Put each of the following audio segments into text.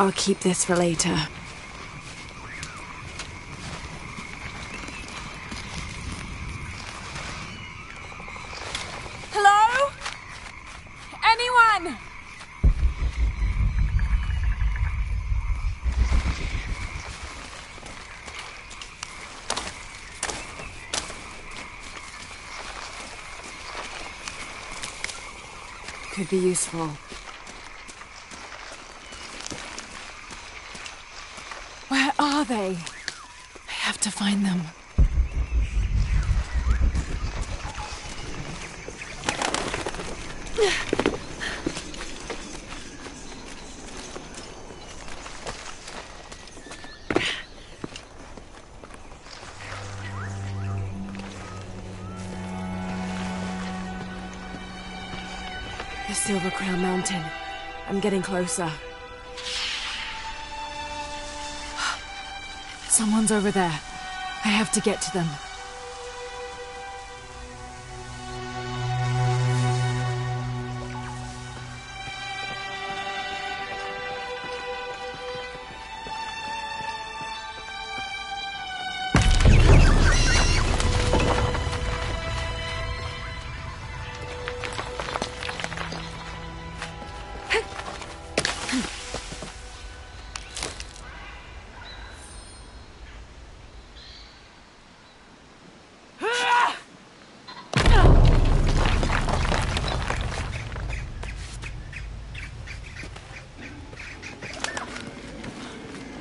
I'll keep this for later. Hello? Anyone? Could be useful. Where are they? I have to find them. The Silver Crown Mountain. I'm getting closer. Someone's over there. I have to get to them.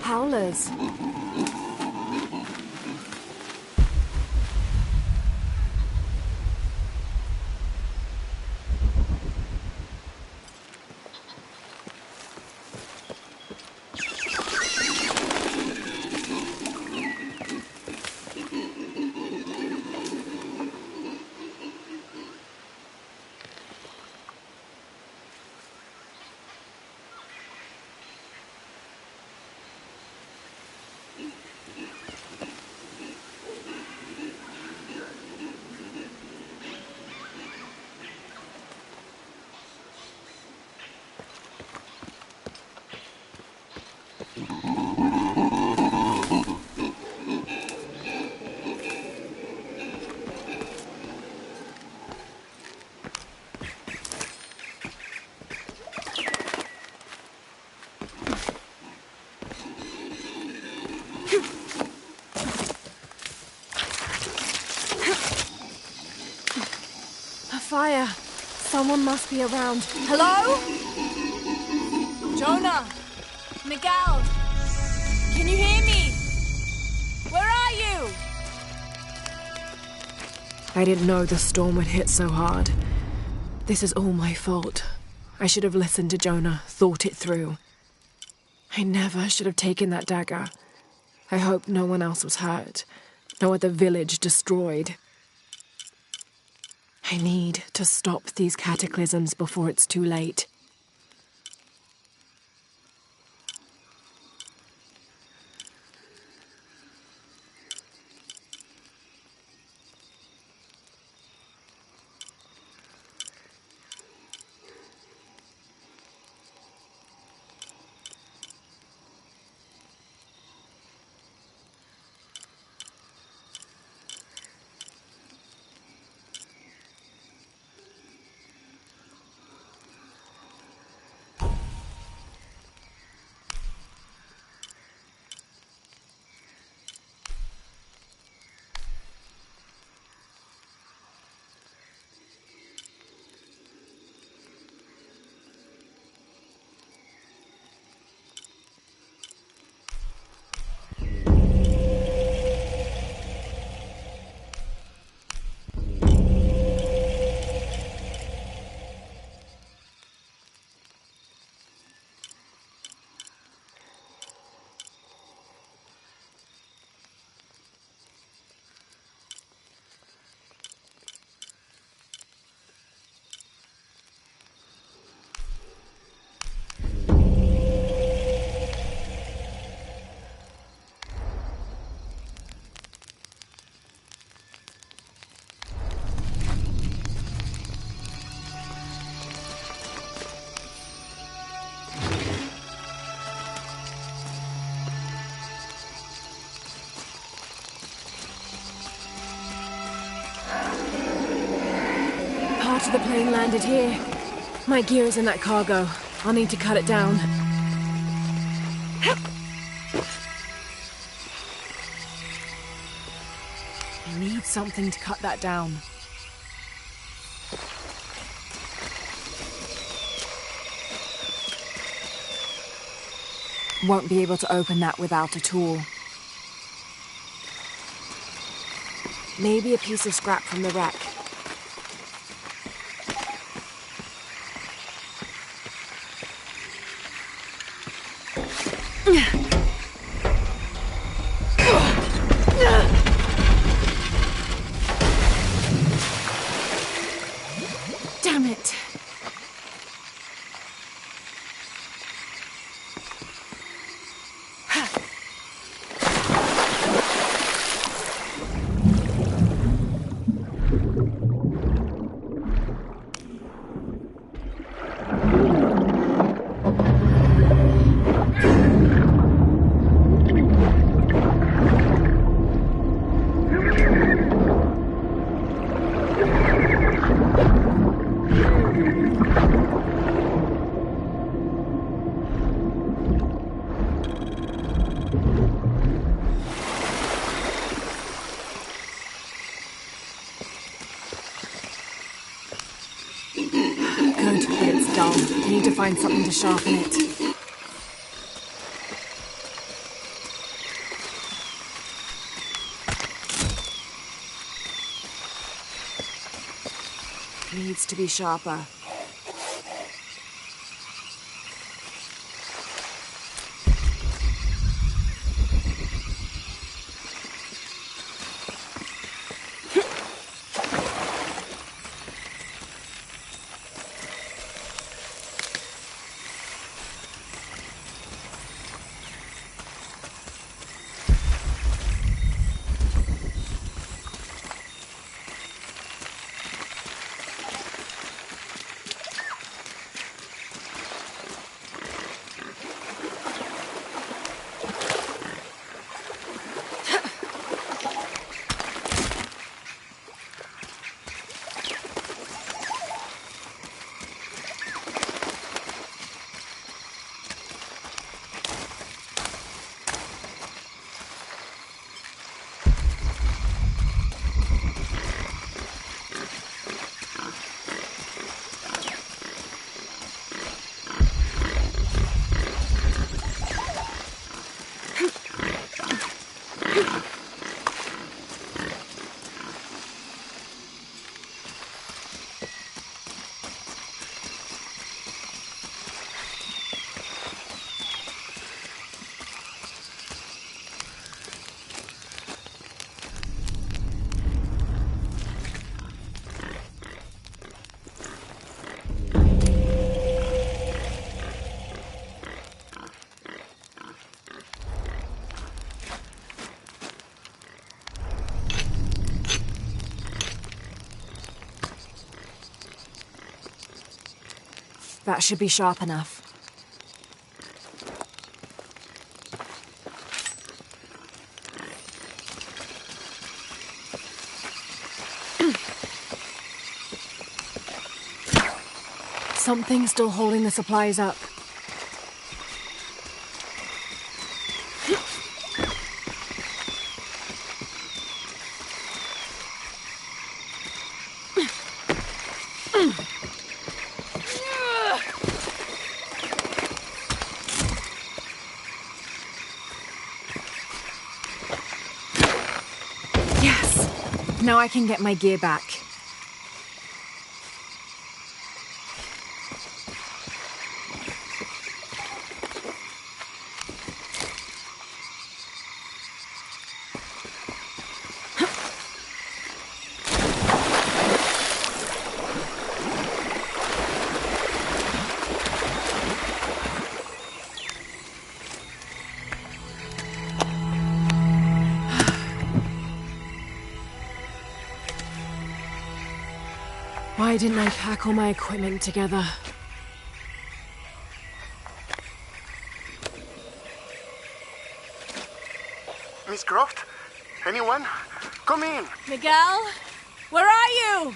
Howlers. Fire. Someone must be around. Hello? Jonah? Miguel? Can you hear me? Where are you? I didn't know the storm would hit so hard. This is all my fault. I should have listened to Jonah, thought it through. I never should have taken that dagger. I hope no one else was hurt. No other village destroyed. I need to stop these cataclysms before it's too late. part of the plane landed here. My gear is in that cargo. I'll need to cut it down. I need something to cut that down. Won't be able to open that without a tool. Maybe a piece of scrap from the wreck. Damn it! Good, but it's dull. I need to find something to sharpen it. Needs to be sharper. That should be sharp enough. Something's still holding the supplies up. Yes! Now I can get my gear back. Why didn't I pack all my equipment together? Miss Croft? Anyone? Come in. Miguel? Where are you?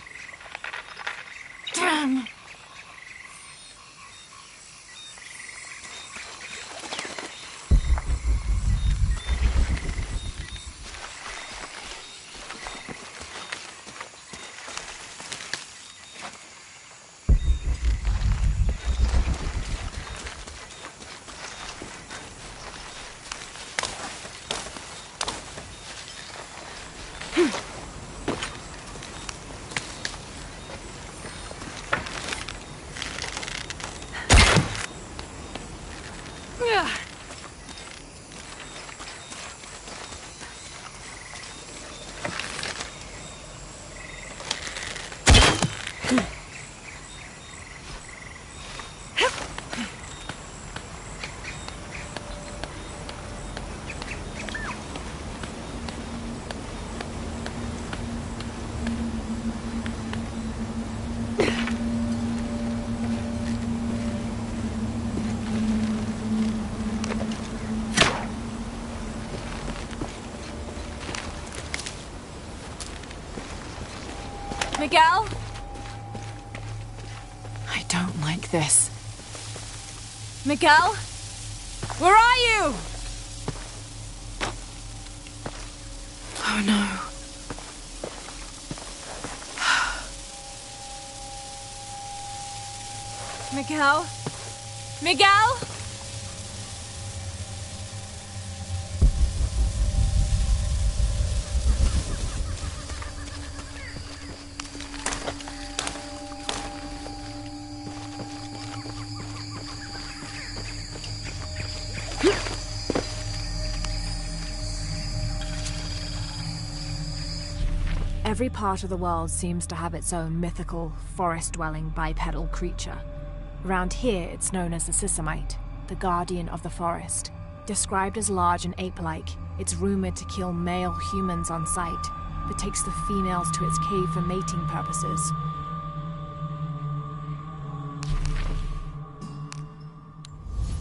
Miguel? I don't like this. Miguel? Where are you? Oh no. Miguel? Miguel? Every part of the world seems to have its own mythical, forest-dwelling bipedal creature. Around here, it's known as the Sisamite, the guardian of the forest. Described as large and ape-like, it's rumored to kill male humans on sight, but takes the females to its cave for mating purposes.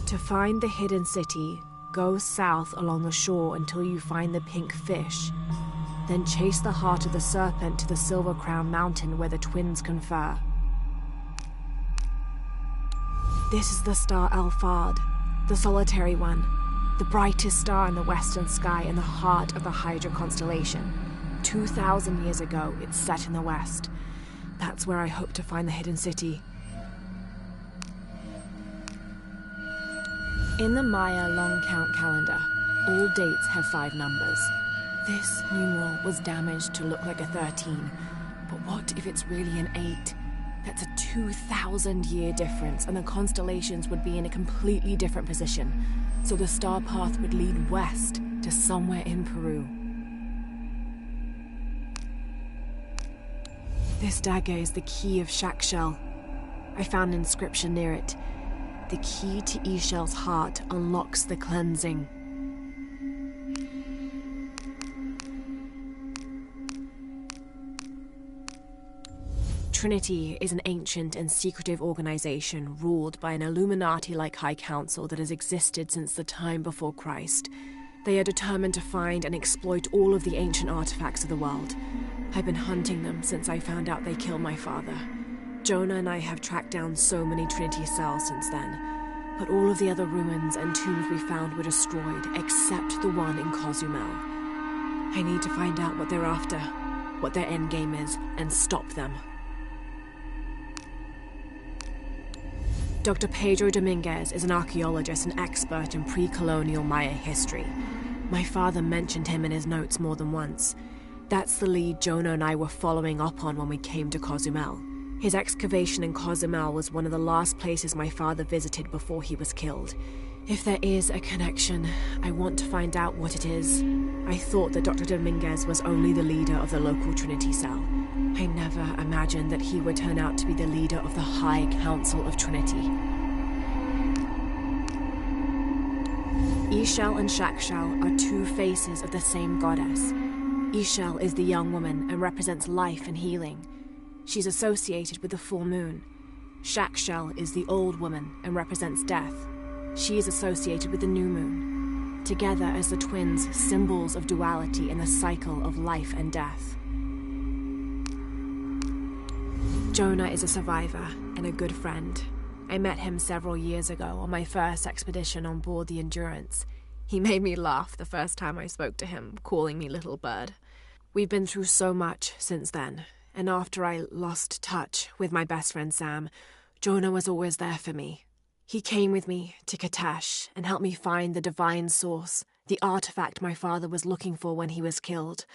To find the hidden city, go south along the shore until you find the pink fish. Then chase the heart of the serpent to the Silver Crown Mountain where the twins confer. This is the star Alphard, the solitary one, the brightest star in the western sky in the heart of the Hydra constellation. 2,000 years ago, it's set in the west. That's where I hope to find the hidden city. In the Maya long count calendar, all dates have 5 numbers. This numeral was damaged to look like a 13, but what if it's really an 8? That's a 2,000-year difference, and the constellations would be in a completely different position, so the star path would lead west to somewhere in Peru. This dagger is the key of Shakshel. I found an inscription near it. The key to Ishel's heart unlocks the cleansing. Trinity is an ancient and secretive organization ruled by an Illuminati-like High Council that has existed since the time before Christ. They are determined to find and exploit all of the ancient artifacts of the world. I've been hunting them since I found out they killed my father. Jonah and I have tracked down so many Trinity cells since then, but all of the other ruins and tombs we found were destroyed except the one in Cozumel. I need to find out what they're after, what their endgame is, and stop them. Dr. Pedro Dominguez is an archaeologist and expert in pre-colonial Maya history. My father mentioned him in his notes more than once. That's the lead Jonah and I were following up on when we came to Cozumel. His excavation in Cozumel was one of the last places my father visited before he was killed. If there is a connection, I want to find out what it is. I thought that Dr. Dominguez was only the leader of the local Trinity cell. I never imagined that he would turn out to be the leader of the High Council of Trinity. Ishel and Shakshel are 2 faces of the same goddess. Ishel is the young woman and represents life and healing. She's associated with the full moon. Shakshel is the old woman and represents death. She is associated with the new moon. Together as the twins, symbols of duality in the cycle of life and death. Jonah is a survivor and a good friend. I met him several years ago on my first expedition on board the Endurance. He made me laugh the first time I spoke to him, calling me Little Bird. We've been through so much since then, and after I lost touch with my best friend Sam, Jonah was always there for me. He came with me to Katash and helped me find the divine source, the artifact my father was looking for when he was killed.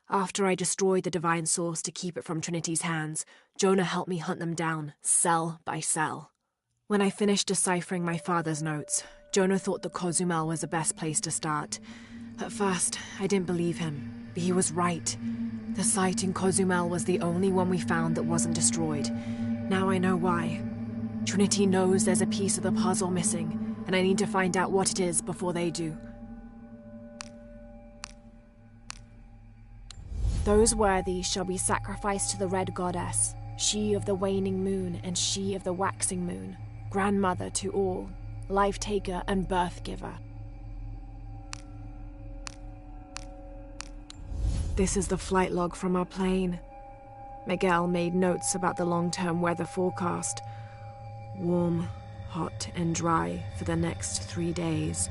After I destroyed the divine source to keep it from Trinity's hands, Jonah helped me hunt them down, cell by cell. When I finished deciphering my father's notes, Jonah thought that Cozumel was the best place to start. At first, I didn't believe him, but he was right. The site in Cozumel was the only one we found that wasn't destroyed. Now I know why. Trinity knows there's a piece of the puzzle missing, and I need to find out what it is before they do. Those worthy shall be sacrificed to the Red Goddess, she of the waning moon and she of the waxing moon, grandmother to all, life-taker and birth-giver. This is the flight log from our plane. Miguel made notes about the long-term weather forecast. Warm, hot and dry for the next 3 days.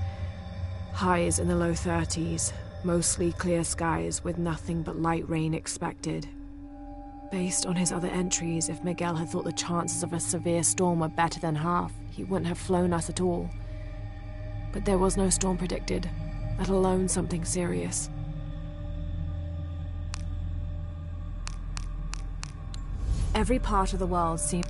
Highs in the low 30s. Mostly clear skies with nothing but light rain expected. Based on his other entries, if Miguel had thought the chances of a severe storm were better than half, he wouldn't have flown us at all. But there was no storm predicted, let alone something serious. Every part of the world seemed...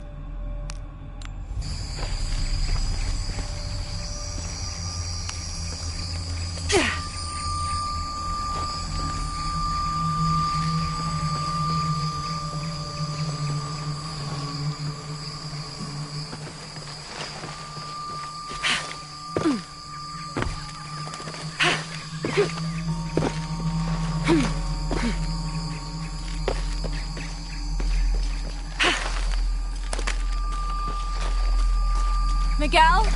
Miguel?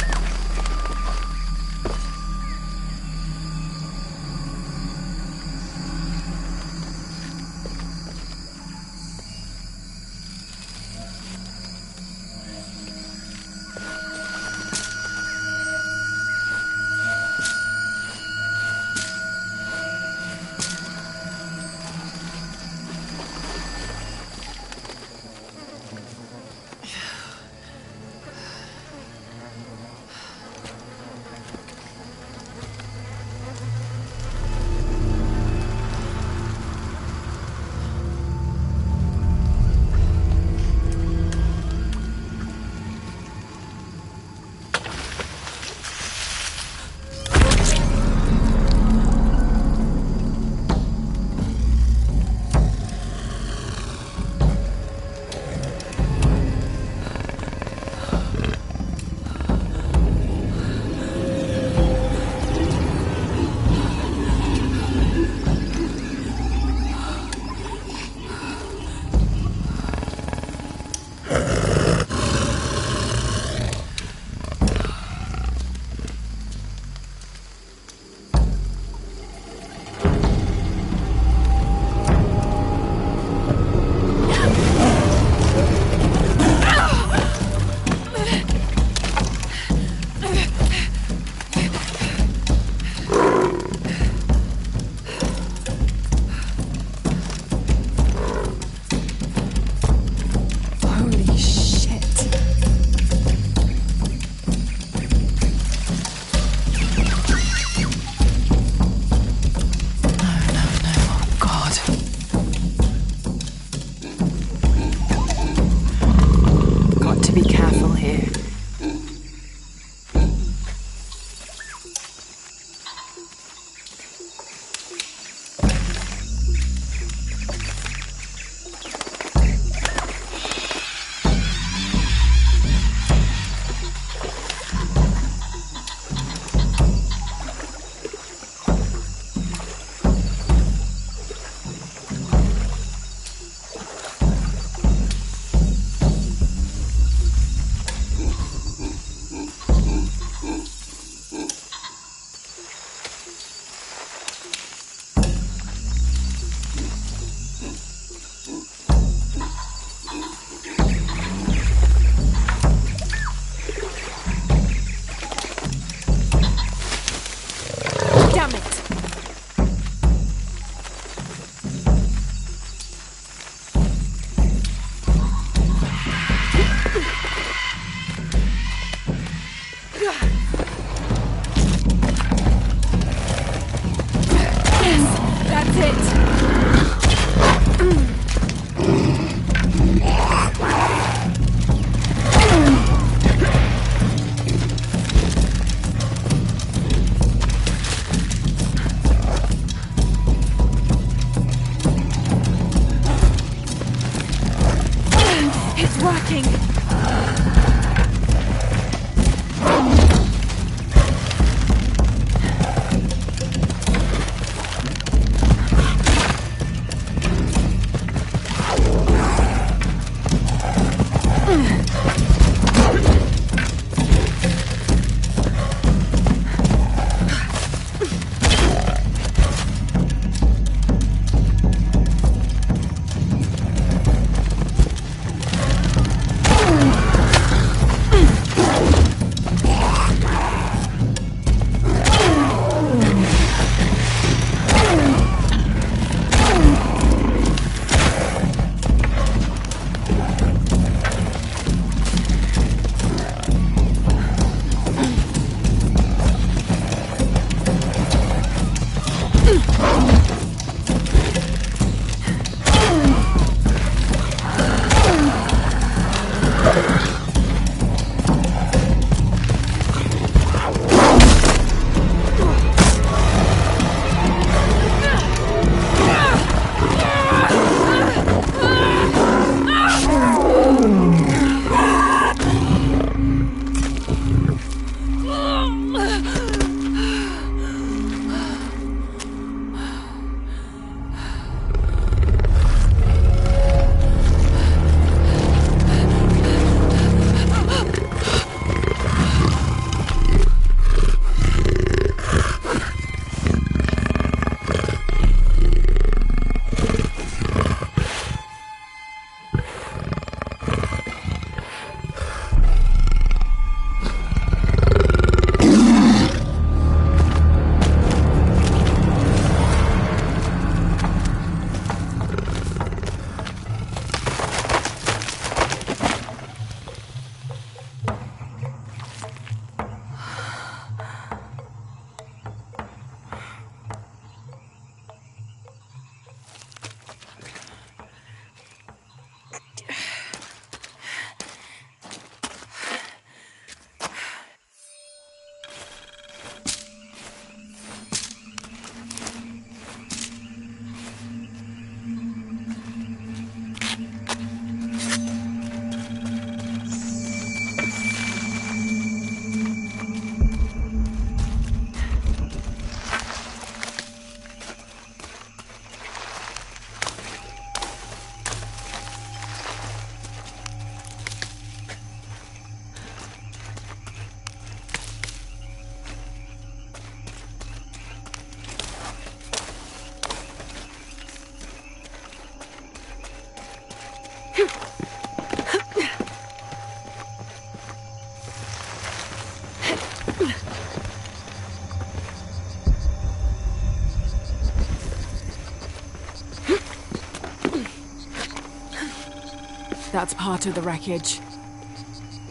That's part of the wreckage.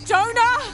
Jonah!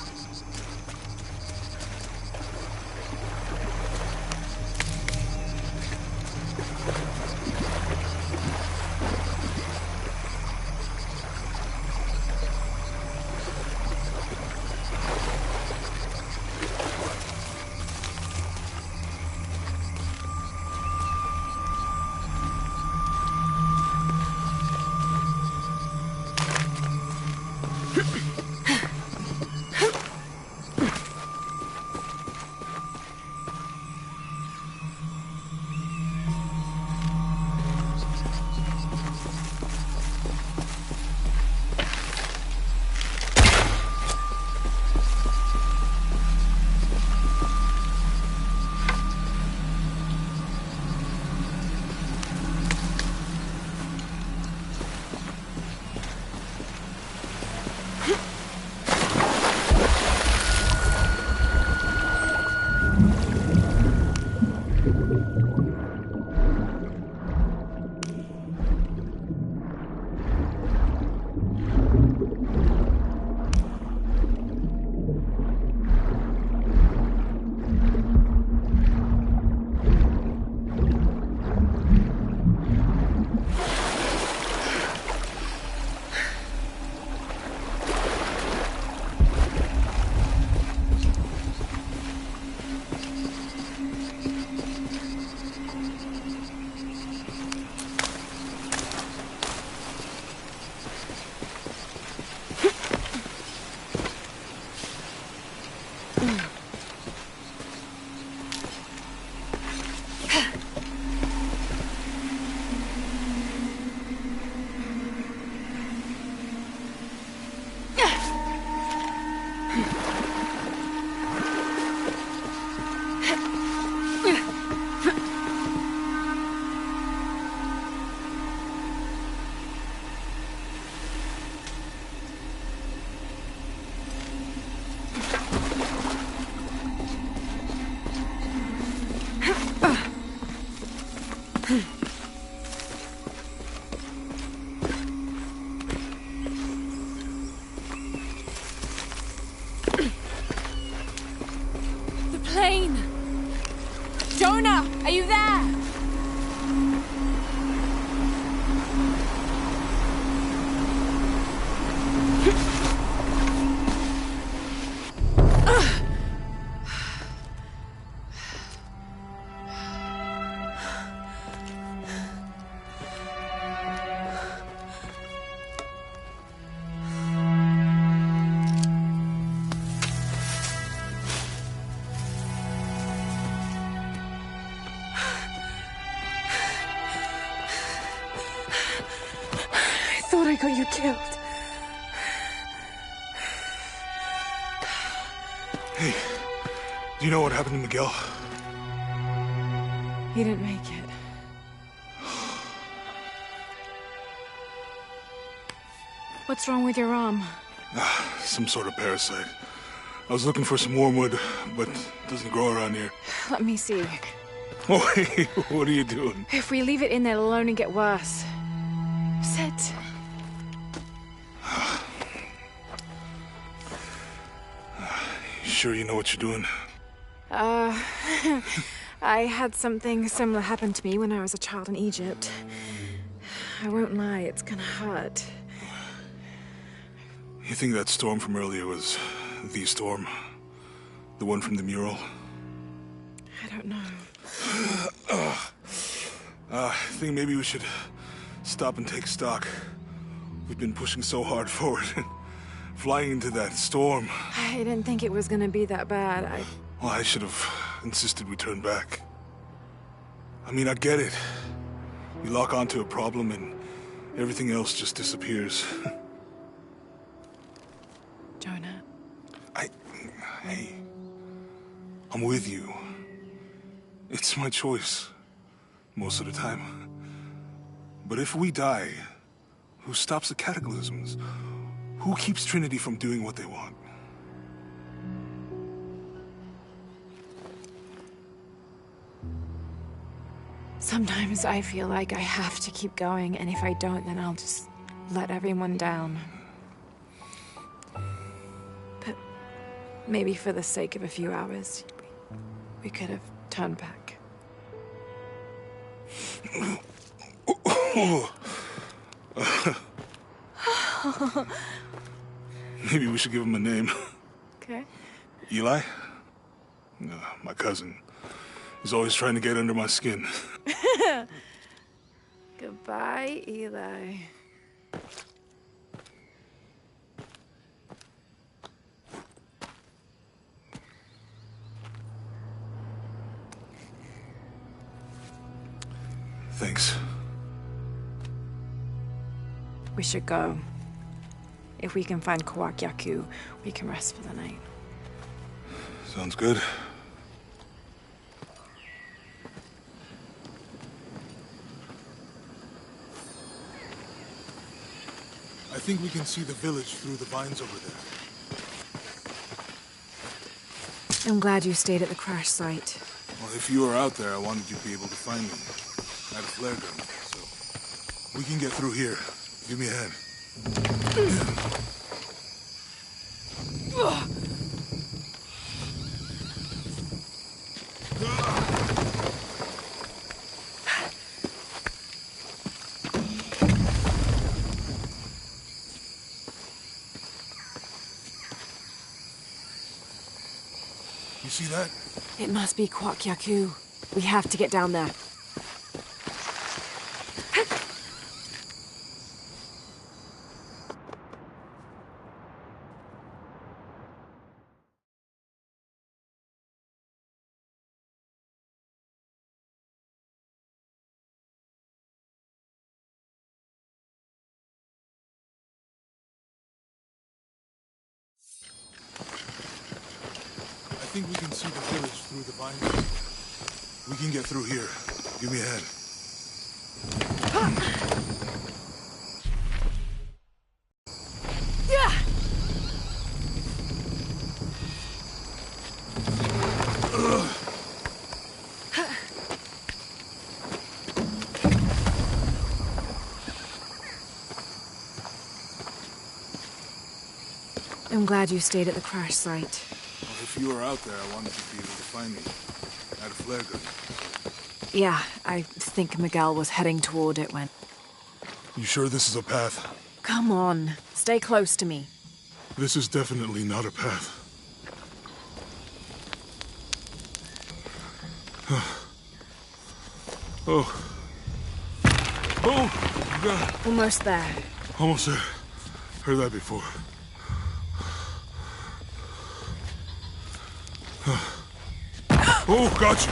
Plane! Jonah, are you there? I got you killed. Hey, do you know what happened to Miguel? He didn't make it. What's wrong with your arm? Some sort of parasite. I was looking for some wormwood, but it doesn't grow around here. Let me see. Oh, hey, what are you doing? If we leave it in there, it'll only get worse. Sit. Sure you know what you're doing? I had something similar happen to me when I was a child in Egypt. I won't lie, it's gonna hurt. You think that storm from earlier was the storm? The one from the mural? I don't know. I think maybe we should stop and take stock. We've been pushing so hard forward and flying into that storm. I didn't think it was gonna be that bad. Well, I should have insisted we turn back. I mean, I get it. You lock onto a problem and everything else just disappears. Jonah. Hey, I'm with you. It's my choice, most of the time. But if we die, who stops the cataclysms? Who keeps Trinity from doing what they want? Sometimes I feel like I have to keep going, and if I don't, then I'll just let everyone down. But maybe for the sake of a few hours, we could have turned back. Maybe we should give him a name. Okay. Eli? My cousin. He's always trying to get under my skin. Goodbye, Eli. Thanks. We should go. If we can find Kawakyaku, we can rest for the night. Sounds good. I think we can see the village through the vines over there. I'm glad you stayed at the crash site. Well, if you were out there, I wanted you to be able to find me. I had a flare gun, so we can get through here. Give me a hand. You see that? It must be Kawakyaku. We have to get down there. I think we can see the village through the vines. We can get through here. Give me a hand. I'm glad you stayed at the crash site. Well, if you were out there, I wanted you to be able to find me. I had a flare gun. Yeah, I think Miguel was heading toward it when... You sure this is a path? Come on, stay close to me. This is definitely not a path. Oh. Oh, God. Almost there. Almost there. Heard that before. Oh, gotcha.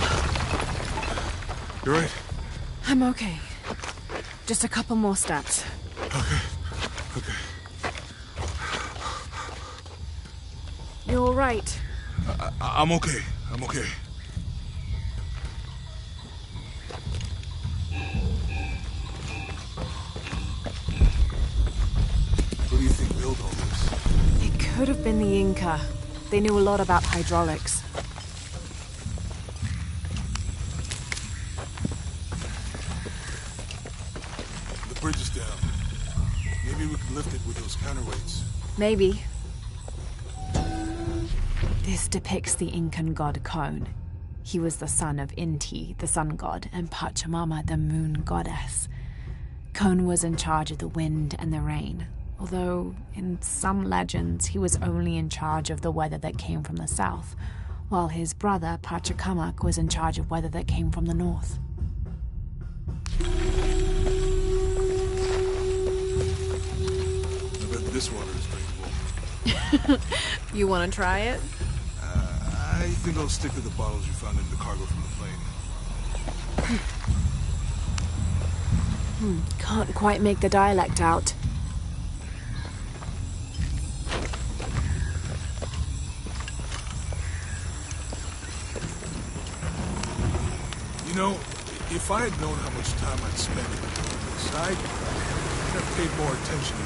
You're right. I'm okay. Just a couple more steps. Okay. You're all right. I'm okay. I'm okay. Who do you think built all this? It could have been the Inca. They knew a lot about hydraulics. The bridge is down. Maybe we can lift it with those counterweights. Maybe. This depicts the Incan god Kon. He was the son of Inti, the sun god, and Pachamama, the moon goddess. Kon was in charge of the wind and the rain, although in some legends he was only in charge of the weather that came from the south, while his brother Pachacamac was in charge of weather that came from the north. I bet this water is drinkable. You want to try it? I think I'll stick to the bottles you found in the cargo from the plane. Can't quite make the dialect out. You know, if I had known how much time I'd spend in this, I'd have paid more attention to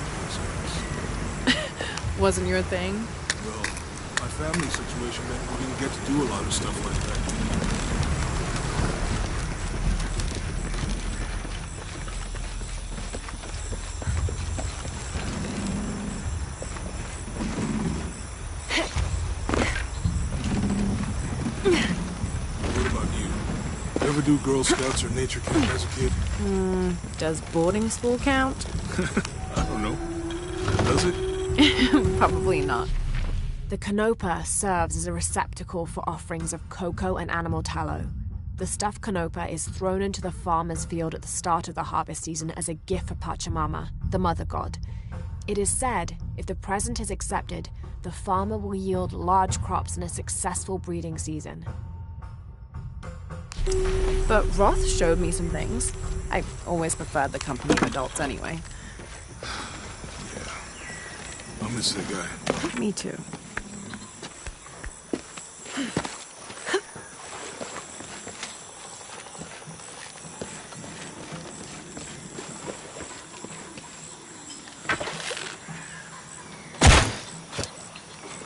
these guys. Wasn't your thing? Well, my family situation meant we didn't get to do a lot of stuff like that. What about you? Ever do Girl Scouts or nature camp as a kid? Does boarding school count? I don't know. Does it? Probably not. The canopa serves as a receptacle for offerings of cocoa and animal tallow. The stuffed canopa is thrown into the farmer's field at the start of the harvest season as a gift for Pachamama, the mother god. It is said, if the present is accepted, the farmer will yield large crops in a successful breeding season. But Roth showed me some things. I always preferred the company of adults anyway. Yeah. I'll miss that guy. Me too.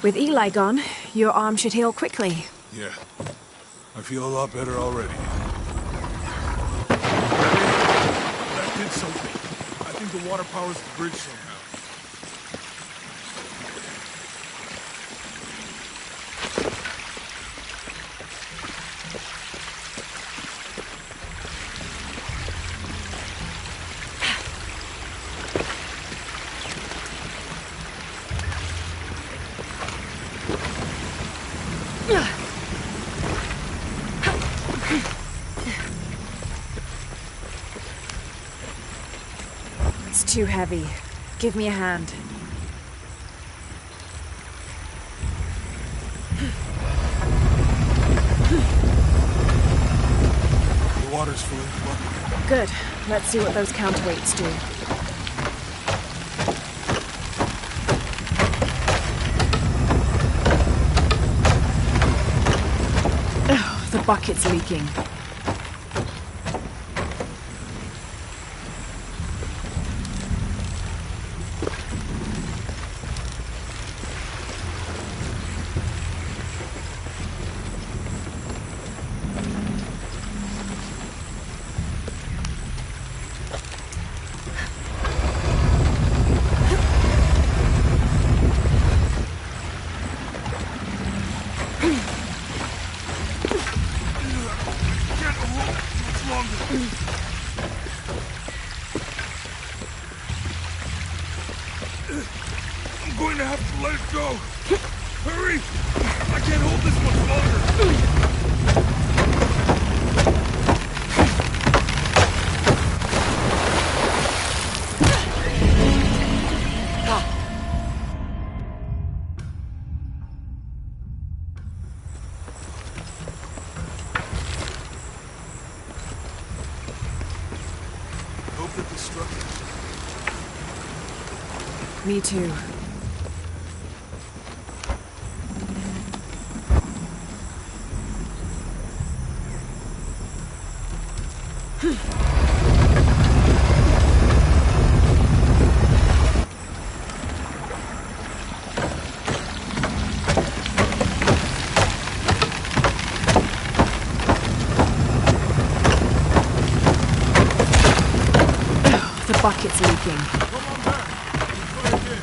With Eli gone, your arm should heal quickly. Yeah. I feel a lot better already. That did something. I think the water powers the bridge somehow. It's too heavy. Give me a hand. The water's filling the bucket. Good. Let's see what those counterweights do. Oh, the bucket's leaking. I'm going to have to let it go. Hurry! I can't hold this much longer. Hope it destructive. Me too. The bucket's leaking. Come on back. Let's try again.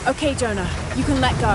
Okay, Jonah, you can let go.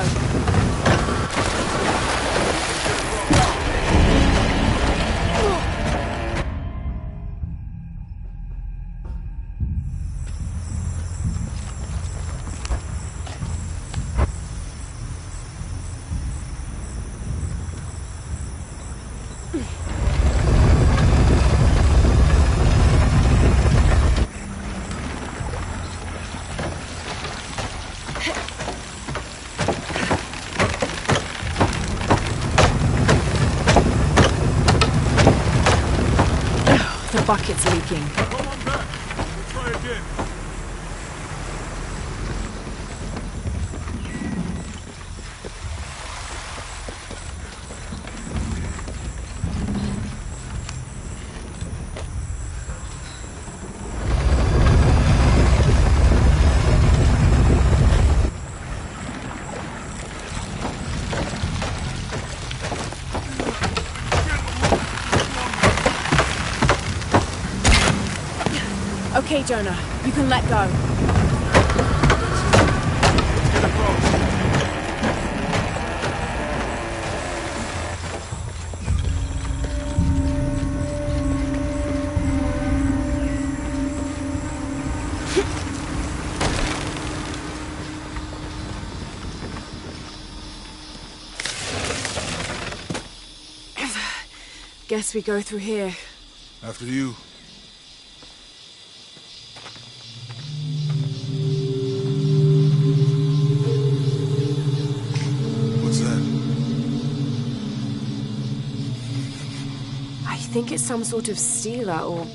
The bucket's leaking. Come on back. Let's try again. Okay, Jonah, you can let go. Get across. Guess we go through here. After you. What's that? I think it's some sort of sealer or...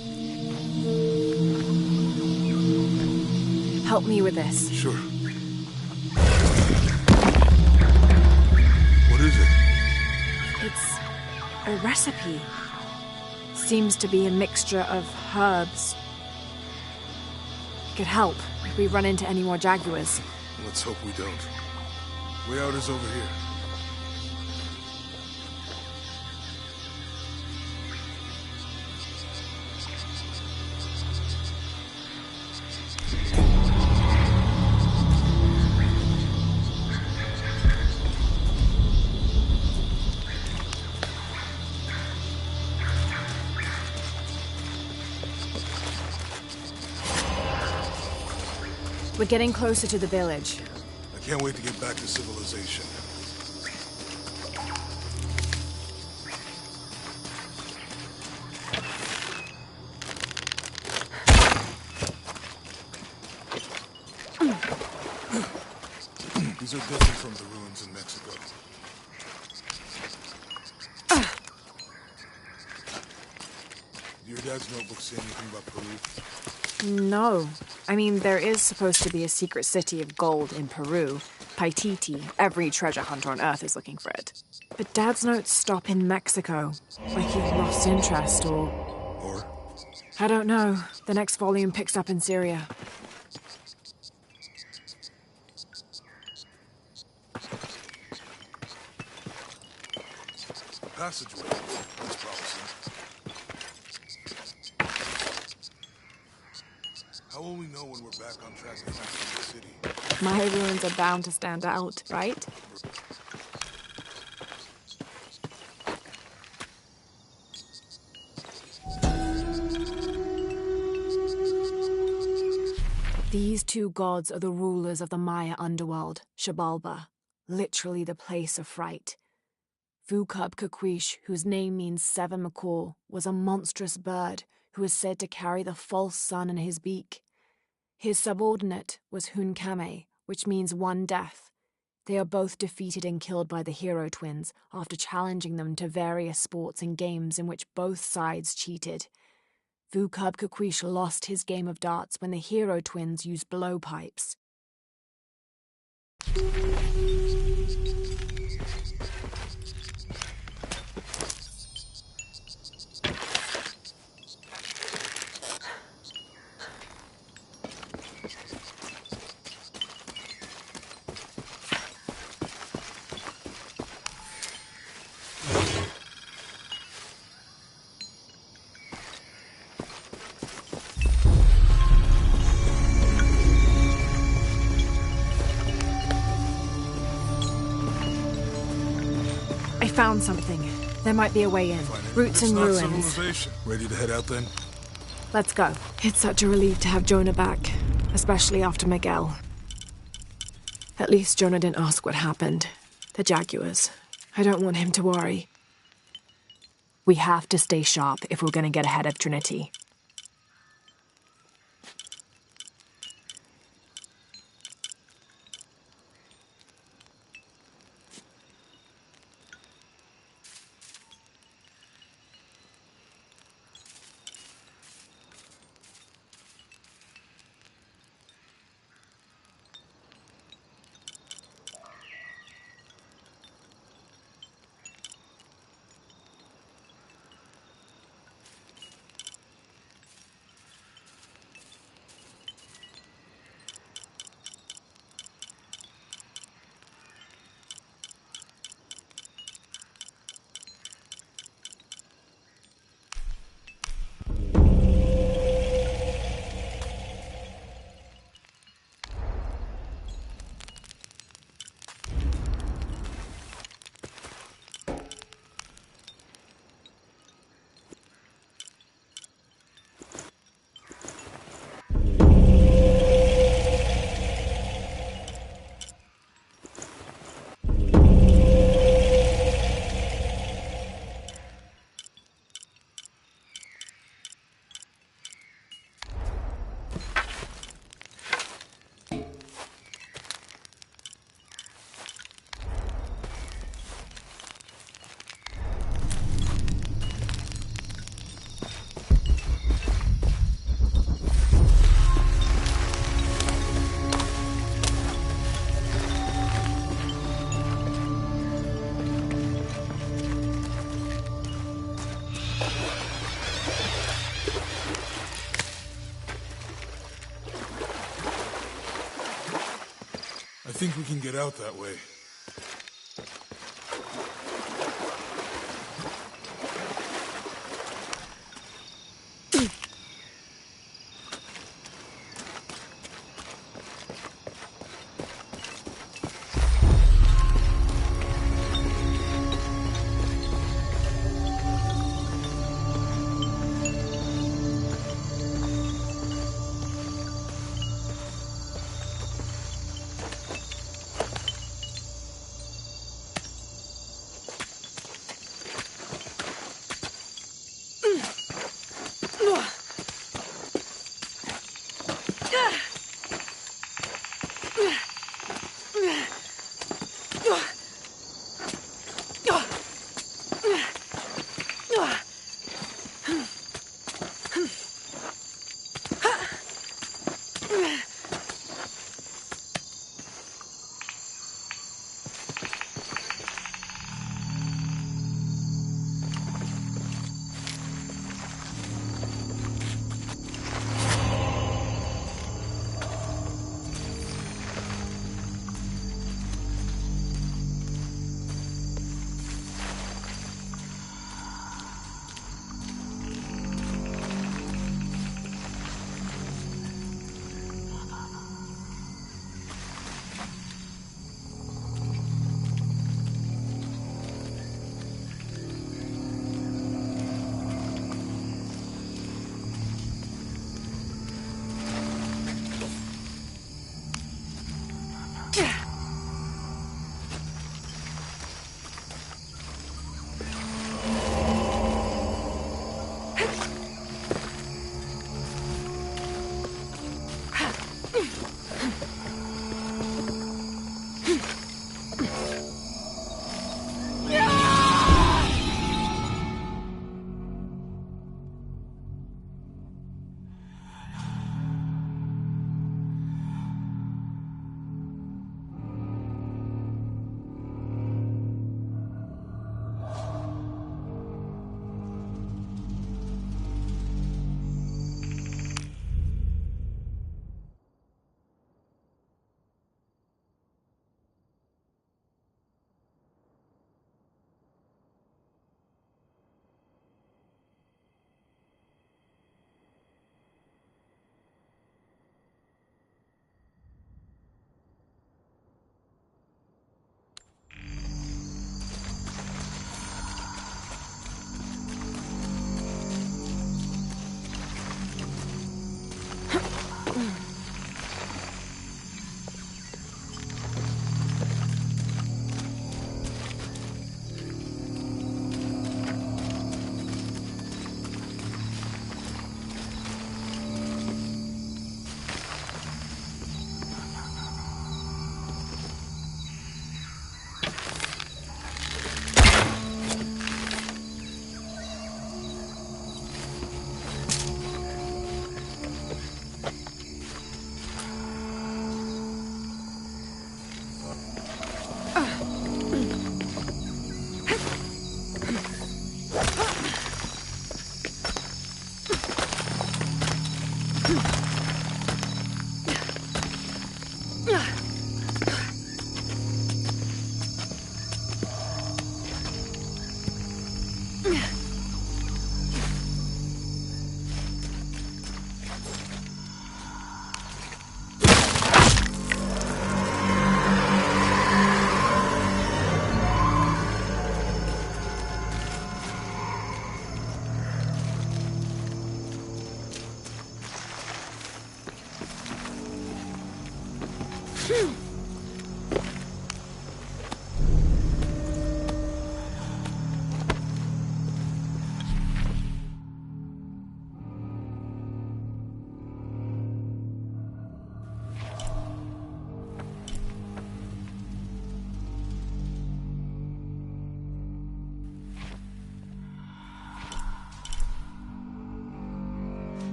Help me with this. Sure. What is it? It's a recipe. Seems to be a mixture of herbs. could help if we run into any more jaguars. Let's hope we don't. Way out is over here. We're getting closer to the village. I can't wait to get back to civilization. These are different from the ruins in Mexico. Do your dad's notebook say anything about Peru? No. I mean, there is supposed to be a secret city of gold in Peru. Paititi. Every treasure hunter on Earth is looking for it. But Dad's notes stop in Mexico. Like he lost interest or... Or? I don't know. The next volume picks up in Syria. Passageway. That's promising. How will we know when we're back on track to the city? My ruins are bound to stand out, right? These two gods are the rulers of the Maya underworld, Xibalba, literally the place of fright. Vucub-Kakwish, whose name means seven macaw, was a monstrous bird who is said to carry the false sun in his beak. His subordinate was Hunkame, which means one death. They are both defeated and killed by the hero twins after challenging them to various sports and games in which both sides cheated. Vucub-Kakwish lost his game of darts when the hero twins used blowpipes. I found something. There might be a way in. Roots and ruins. Civilization. Ready to head out then? Let's go. It's such a relief to have Jonah back, especially after Miguel. At least Jonah didn't ask what happened. The jaguars. I don't want him to worry. We have to stay sharp if we're going to get ahead of Trinity. think we can get out that way.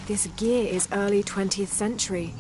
This gear is early 20th century.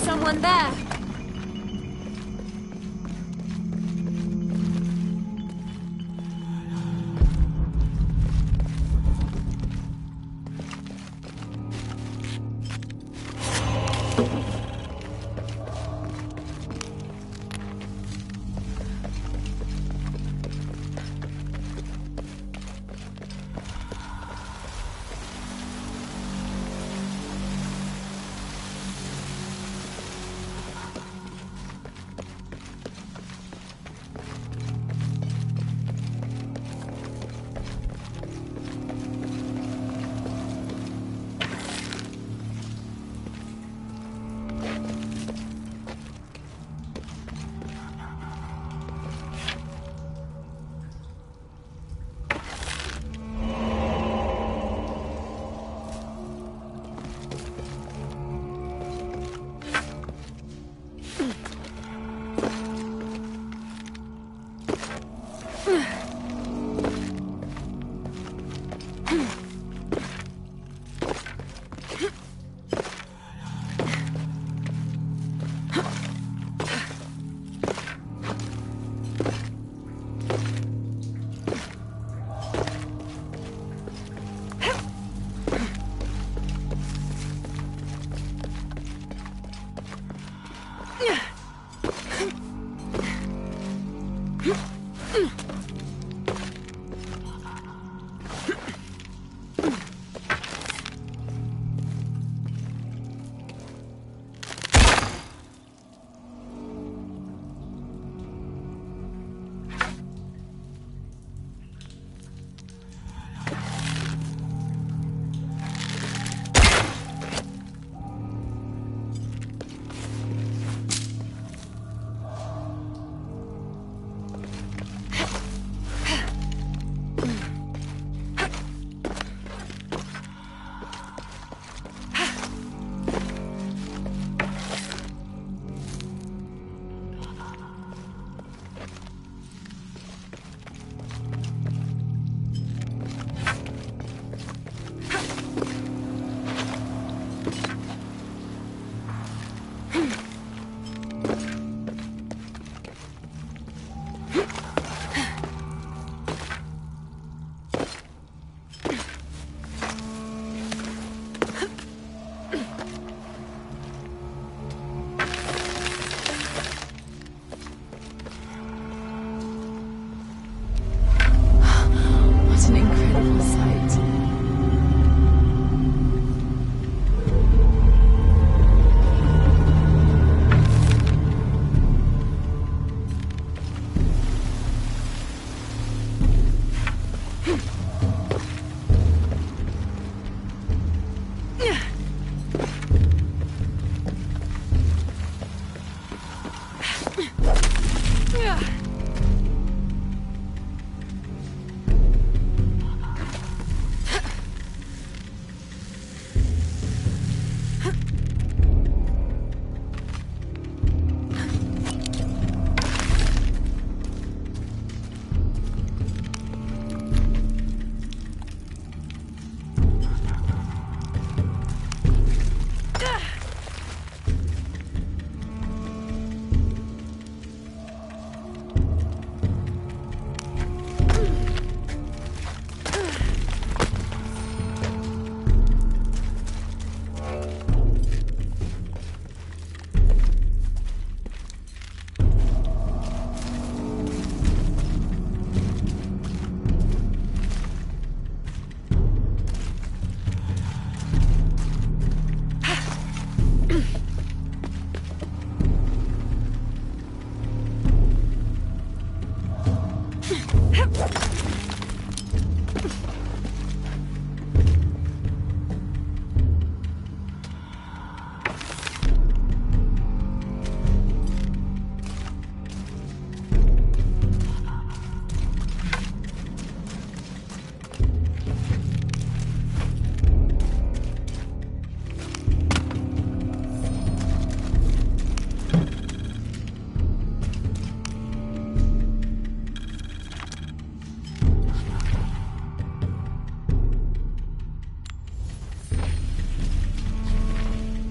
Someone there.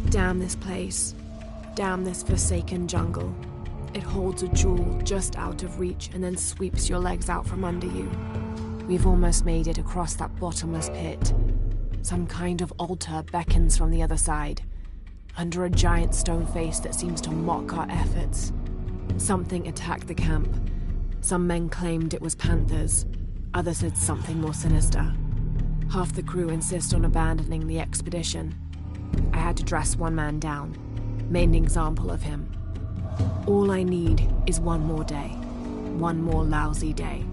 Damn this place. Damn this forsaken jungle. It holds a jewel just out of reach and then sweeps your legs out from under you. We've almost made it across that bottomless pit. Some kind of altar beckons from the other side, under a giant stone face that seems to mock our efforts. Something attacked the camp. Some men claimed it was panthers. Others said something more sinister. Half the crew insist on abandoning the expedition. I had to dress one man down, made an example of him. All I need is one more day. One more lousy day.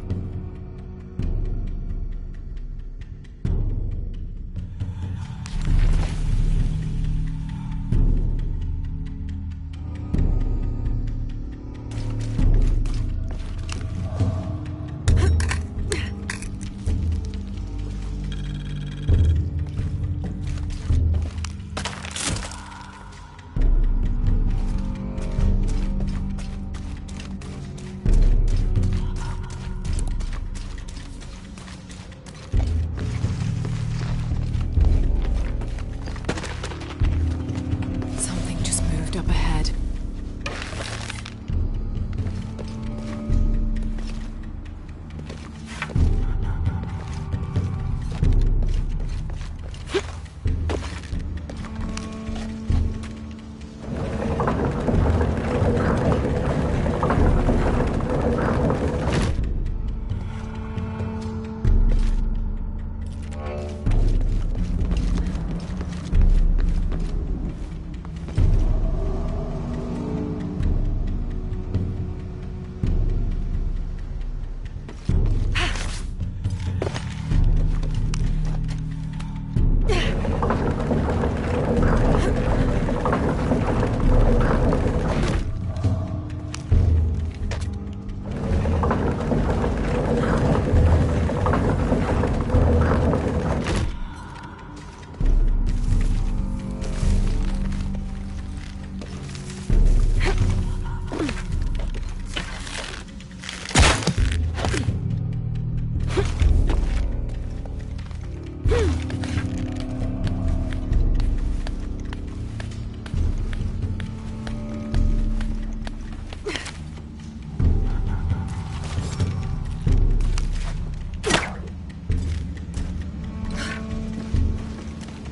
Up ahead.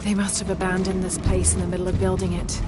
They must have abandoned this place in the middle of building it.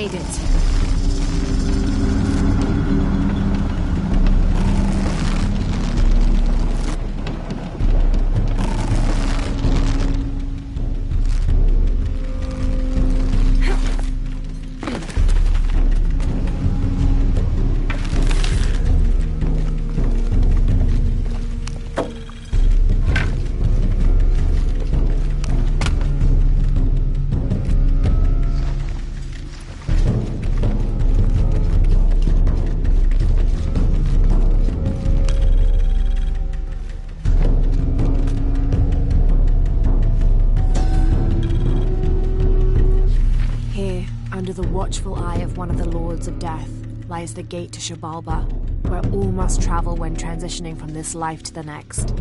made it. Under the watchful eye of one of the Lords of Death lies the gate to Shabalba, where all must travel when transitioning from this life to the next.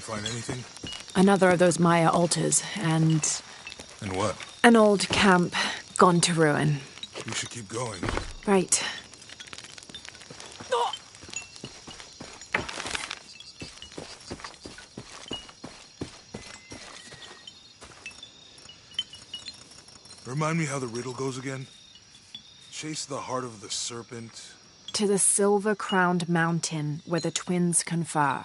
Find anything? Another of those Maya altars, and And what? an old camp gone to ruin. You should keep going. Right. Remind me how the riddle goes again? Chase the heart of the serpent. To the silver-crowned mountain where the twins confer.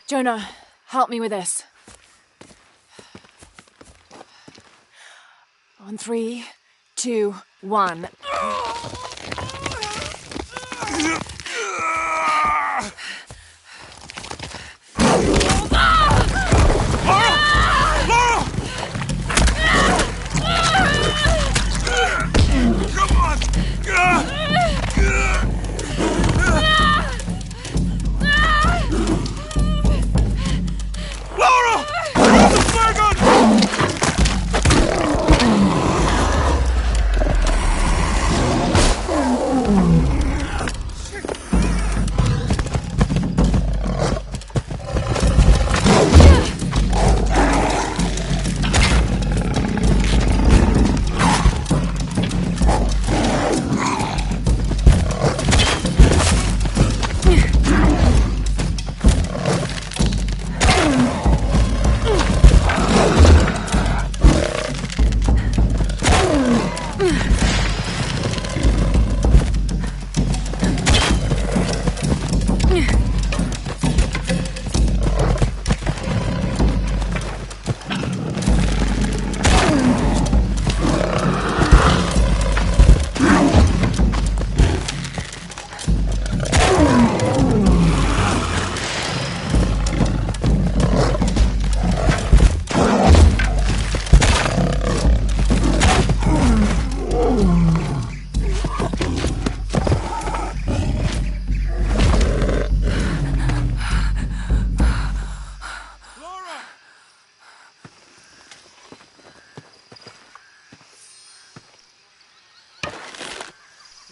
Jonah, help me with this. On 3, 2, 1.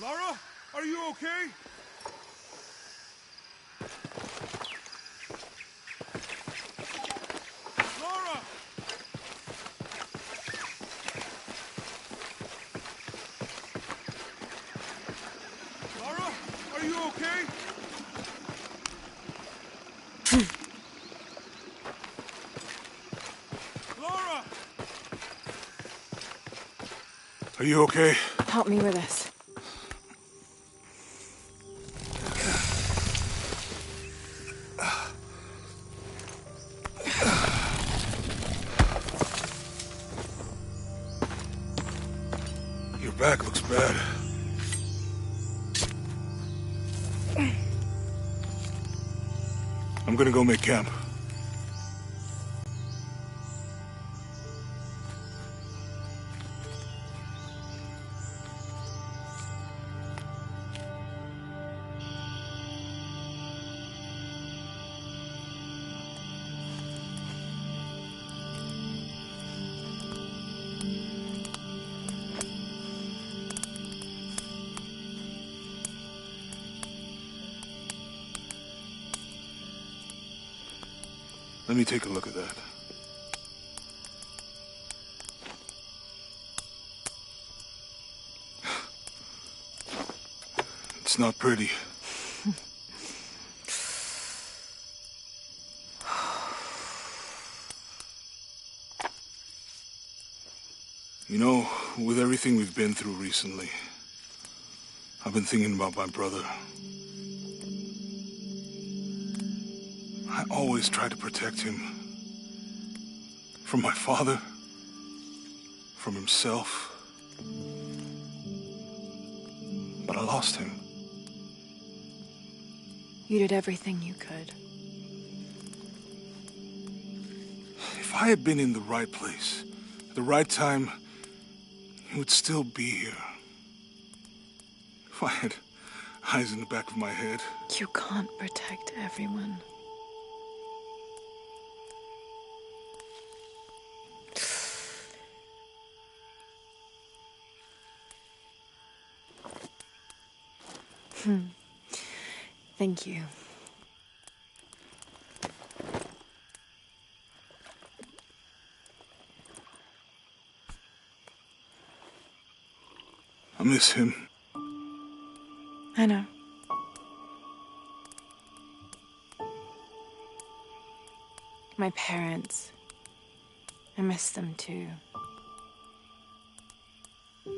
Lara, are you okay? Lara! Lara, are you okay? Lara! Are you okay? Help me with this. Your back looks bad. I'm gonna go make camp. Let me take a look at that. It's not pretty. You know, with everything we've been through recently, I've been thinking about my brother. I always tried to protect him. From my father. From himself. But I lost him. You did everything you could. If I had been in the right place, at the right time, he would still be here. If I had eyes in the back of my head. You can't protect everyone. Thank you. I miss him. I know. My parents. I miss them too. I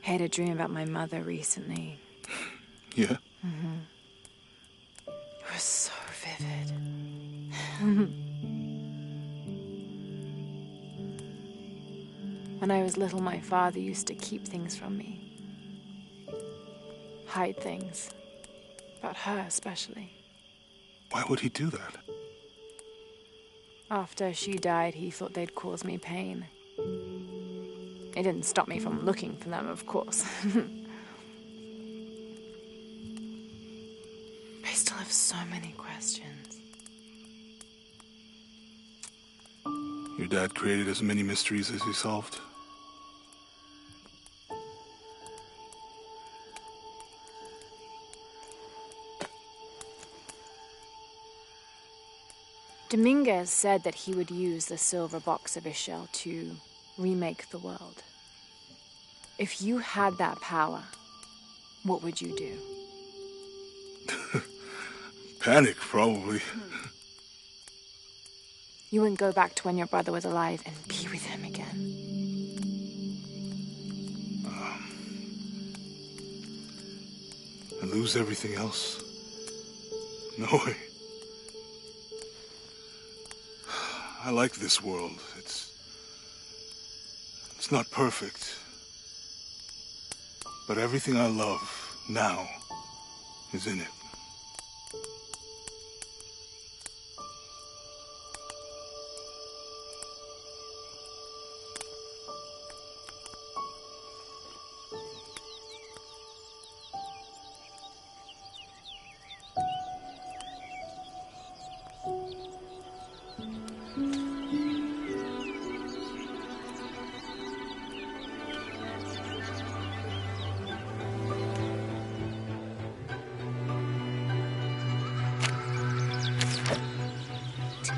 had a dream about my mother recently. Yeah? It was so vivid. When I was little, my father used to keep things from me. Hide things. About her, especially. Why would he do that? After she died, he thought they'd cause me pain. It didn't stop me from looking for them, of course. I still have so many questions. Your dad created as many mysteries as he solved. Dominguez said that he would use the silver box of Ishel to remake the world. If you had that power, what would you do? Panic, probably. You wouldn't go back to when your brother was alive and be with him again. And lose everything else? No way. I like this world. It's not perfect. But everything I love now is in it.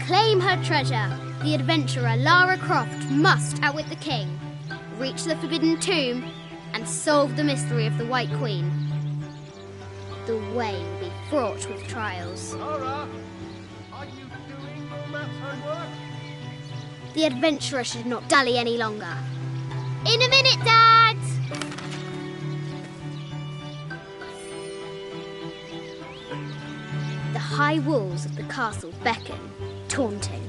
Claim her treasure. The adventurer Lara Croft must outwit the king, reach the Forbidden Tomb, and solve the mystery of the White Queen. The way will be fraught with trials. Lara, are you doing all that homework? The adventurer should not dally any longer. In a minute, Dad! The high walls of the castle beckon, taunting.